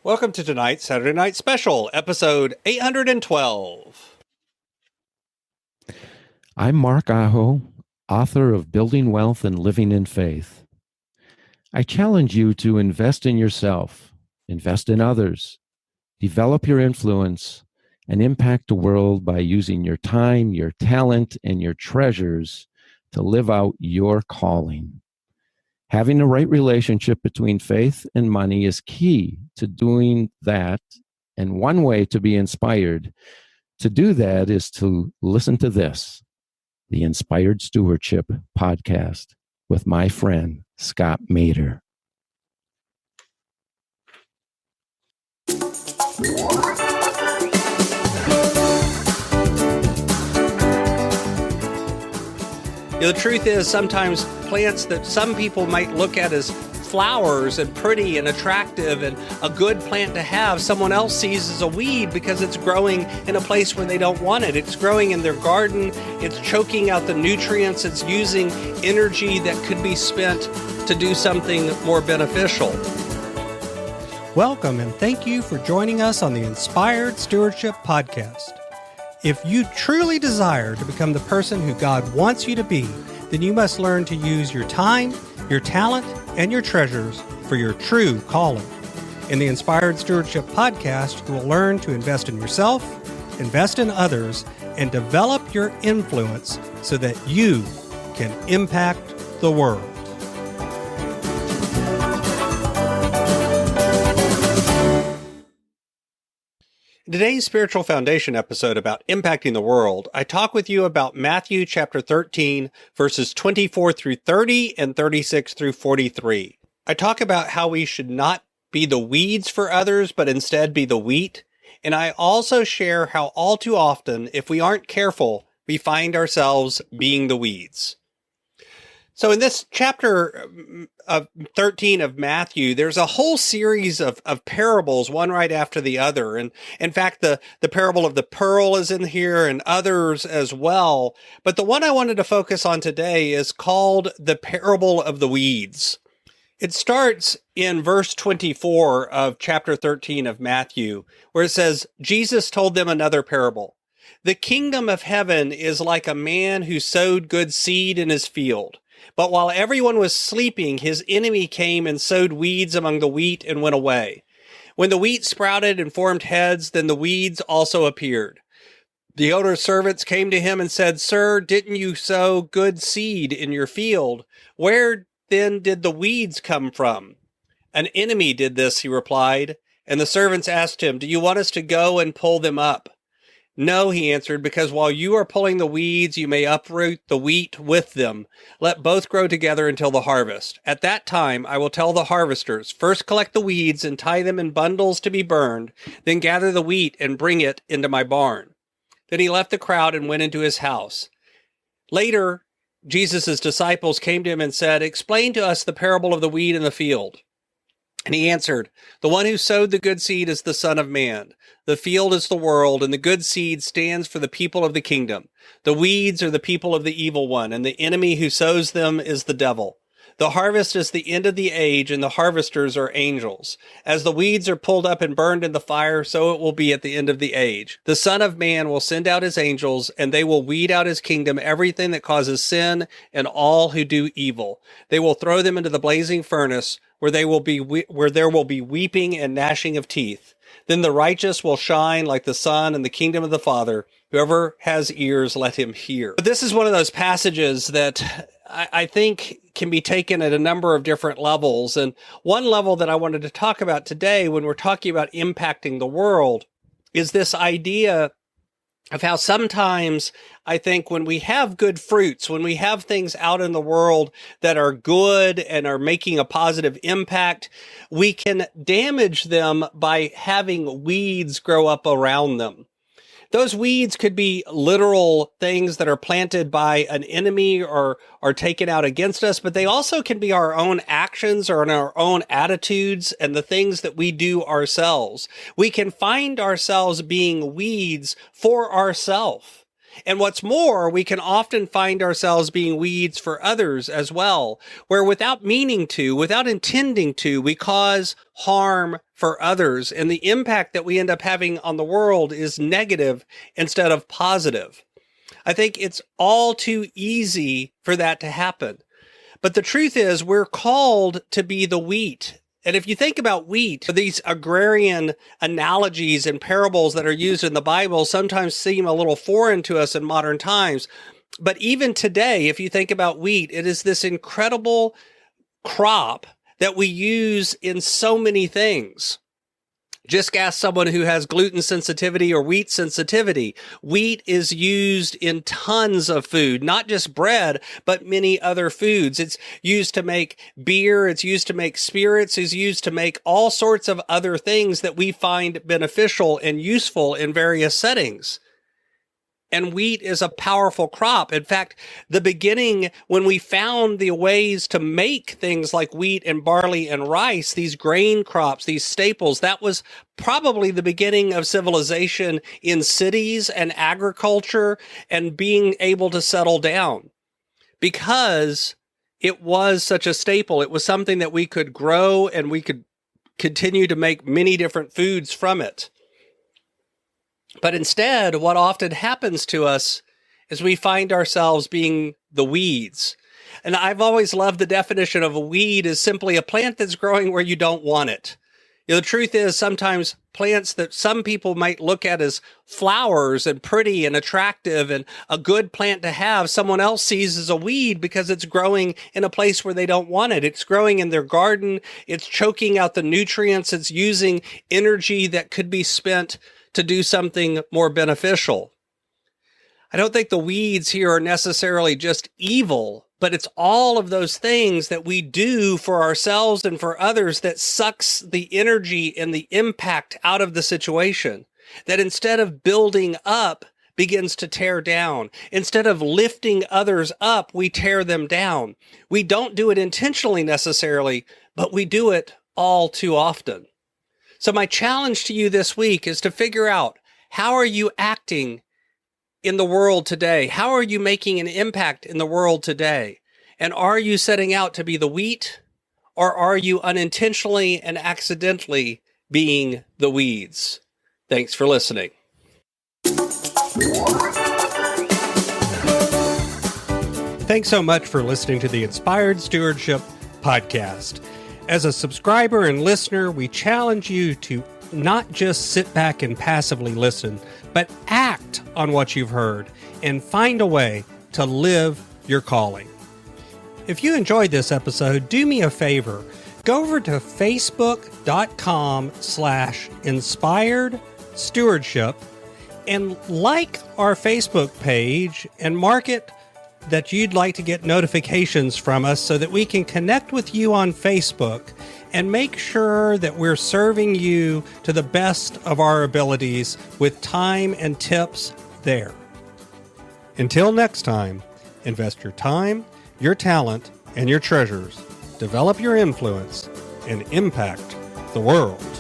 Welcome to tonight's Saturday Night Special, episode 812. I'm Mark Aho, author of Building Wealth and Living in Faith. I challenge you to invest in yourself, invest in others, develop your influence, and impact the world by using your time, your talent, and your treasures to live out your calling. Having the right relationship between faith and money is key to doing that, and one way to be inspired to do that is to listen to this, the Inspired Stewardship podcast with my friend, Scott Mader. The truth is, sometimes plants that some people might look at as flowers and pretty and attractive and a good plant to have, someone else sees as a weed because it's growing in a place where they don't want it. It's growing in their garden. It's choking out the nutrients. It's using energy that could be spent to do something more beneficial. Welcome and thank you for joining us on the Inspired Stewardship podcast. If you truly desire to become the person who God wants you to be, then you must learn to use your time, your talent, and your treasures for your true calling. In the Inspired Stewardship podcast, you will learn to invest in yourself, invest in others, and develop your influence so that you can impact the world. In today's Spiritual Foundation episode about impacting the world, I talk with you about Matthew chapter 13, verses 24 through 30 and 36 through 43. I talk about how we should not be the weeds for others, but instead be the wheat. And I also share how all too often, if we aren't careful, we find ourselves being the weeds. So in this chapter of 13 of Matthew, there's a whole series of parables, one right after the other. And in fact, the parable of the pearl is in here and others as well. But the one I wanted to focus on today is called the parable of the weeds. It starts in verse 24 of chapter 13 of Matthew, where it says, Jesus told them another parable. The kingdom of heaven is like a man who sowed good seed in his field. But while everyone was sleeping, his enemy came and sowed weeds among the wheat and went away. When the wheat sprouted and formed heads, then the weeds also appeared. The older servants came to him and said, Sir, didn't you sow good seed in your field? Where then did the weeds come from? An enemy did this, he replied. And the servants asked him, Do you want us to go and pull them up? No, he answered, because while you are pulling the weeds, you may uproot the wheat with them. Let both grow together until the harvest. At that time, I will tell the harvesters, first collect the weeds and tie them in bundles to be burned, then gather the wheat and bring it into my barn. Then he left the crowd and went into his house. Later, Jesus' disciples came to him and said, Explain to us the parable of the weed in the field. And he answered, The one who sowed the good seed is the Son of Man. The field is the world, and the good seed stands for the people of the kingdom. The weeds are the people of the evil one, and the enemy who sows them is the devil. The harvest is the end of the age, and the harvesters are angels. As the weeds are pulled up and burned in the fire, so it will be at the end of the age. The Son of Man will send out his angels, and they will weed out his kingdom everything that causes sin and all who do evil. They will throw them into the blazing furnace, where there will be weeping and gnashing of teeth. Then the righteous will shine like the sun in the kingdom of the Father. Whoever has ears, let him hear. But this is one of those passages that I think can be taken at a number of different levels. And one level that I wanted to talk about today when we're talking about impacting the world is this idea of how sometimes I think when we have good fruits, when we have things out in the world that are good and are making a positive impact, we can damage them by having weeds grow up around them. Those weeds could be literal things that are planted by an enemy or are taken out against us, but they also can be our own actions or our own attitudes and the things that we do ourselves. We can find ourselves being weeds for ourselves. And what's more, we can often find ourselves being weeds for others as well, where without meaning to, without intending to, we cause harm for others. And the impact that we end up having on the world is negative instead of positive. I think it's all too easy for that to happen. But the truth is, we're called to be the wheat. And if you think about wheat, these agrarian analogies and parables that are used in the Bible sometimes seem a little foreign to us in modern times. But even today, if you think about wheat, it is this incredible crop that we use in so many things. Just ask someone who has gluten sensitivity or wheat sensitivity. Wheat is used in tons of food, not just bread, but many other foods. It's used to make beer. It's used to make spirits. It's used to make all sorts of other things that we find beneficial and useful in various settings. And wheat is a powerful crop. In fact, the beginning, when we found the ways to make things like wheat and barley and rice, these grain crops, these staples, that was probably the beginning of civilization in cities and agriculture and being able to settle down. Because it was such a staple. It was something that we could grow and we could continue to make many different foods from it. But instead, what often happens to us is we find ourselves being the weeds. And I've always loved the definition of a weed as simply a plant that's growing where you don't want it. The truth is, sometimes plants that some people might look at as flowers and pretty and attractive and a good plant to have, someone else sees as a weed because it's growing in a place where they don't want it. It's growing in their garden. It's choking out the nutrients. It's using energy that could be spent to do something more beneficial. I don't think the weeds here are necessarily just evil, but it's all of those things that we do for ourselves and for others that sucks the energy and the impact out of the situation. That instead of building up, begins to tear down. Instead of lifting others up, we tear them down. We don't do it intentionally necessarily, but we do it all too often. So my challenge to you this week is to figure out, how are you acting in the world today? How are you making an impact in the world today? And are you setting out to be the wheat, or are you unintentionally and accidentally being the weeds? Thanks for listening. Thanks so much for listening to the Inspired Stewardship podcast. As a subscriber and listener, we challenge you to not just sit back and passively listen, but act on what you've heard and find a way to live your calling. If you enjoyed this episode, do me a favor. Go over to facebook.com/inspired stewardship and like our Facebook page and mark it that you'd like to get notifications from us so that we can connect with you on Facebook and make sure that we're serving you to the best of our abilities with time and tips there. Until next time, invest your time, your talent, and your treasures. Develop your influence and impact the world.